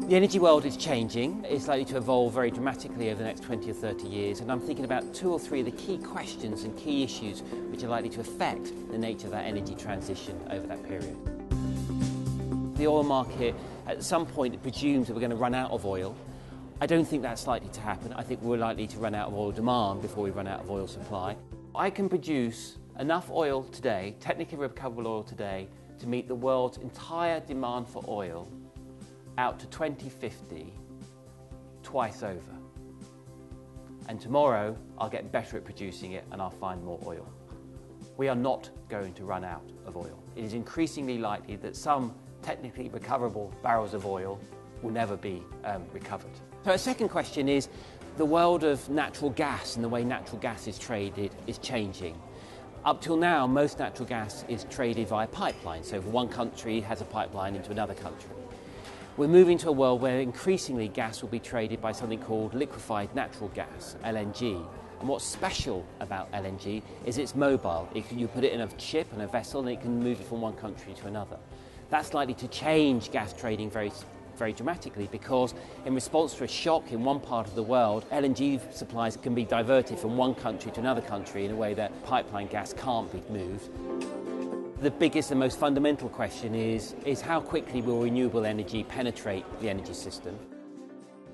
The energy world is changing. It's likely to evolve very dramatically over the next 20 or 30 years, and I'm thinking about 2 or 3 of the key questions and key issues which are likely to affect the nature of that energy transition over that period. The oil market at some point presumes that we're going to run out of oil. I don't think that's likely to happen. I think we're likely to run out of oil demand before we run out of oil supply. I can produce enough oil today, technically recoverable oil today, to meet the world's entire demand for oil out to 2050, twice over. And tomorrow I'll get better at producing it and I'll find more oil. We are not going to run out of oil. It is increasingly likely that some technically recoverable barrels of oil will never be recovered. So a second question is, the world of natural gas and the way natural gas is traded is changing. Up till now, most natural gas is traded via pipeline, so one country has a pipeline into another country. We're moving to a world where increasingly gas will be traded by something called liquefied natural gas, LNG. And what's special about LNG is it's mobile. You put it in a ship and a vessel and it can move it from one country to another. That's likely to change gas trading very dramatically, because in response to a shock in one part of the world, LNG supplies can be diverted from one country to another country in a way that pipeline gas can't be moved. The biggest and most fundamental question is how quickly will renewable energy penetrate the energy system?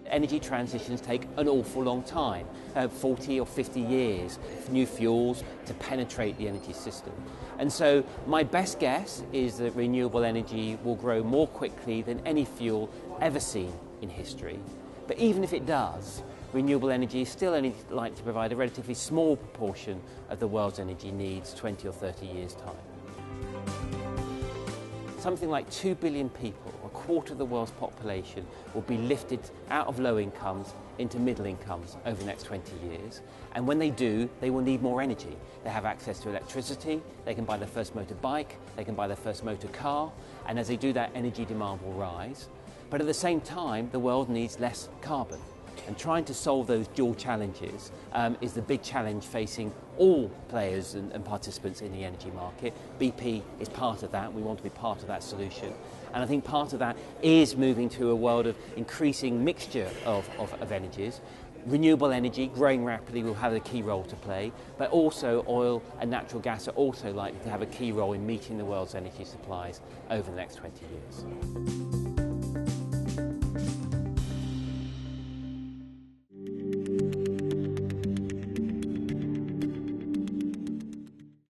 Energy transitions take an awful long time, 40 or 50 years for new fuels to penetrate the energy system. And so my best guess is that renewable energy will grow more quickly than any fuel ever seen in history. But even if it does, renewable energy is still only likely to provide a relatively small proportion of the world's energy needs 20 or 30 years' time. Something like 2 billion people, a quarter of the world's population, will be lifted out of low incomes into middle incomes over the next 20 years. And when they do, they will need more energy. They have access to electricity, they can buy their first motorbike, they can buy their first motor car, and as they do that, energy demand will rise. But at the same time, the world needs less carbon. And trying to solve those dual challenges is the big challenge facing all players and participants in the energy market. BP is part of that. We want to be part of that solution. And I think part of that is moving to a world of increasing mixture of energies. Renewable energy, growing rapidly, will have a key role to play, but also oil and natural gas are also likely to have a key role in meeting the world's energy supplies over the next 20 years.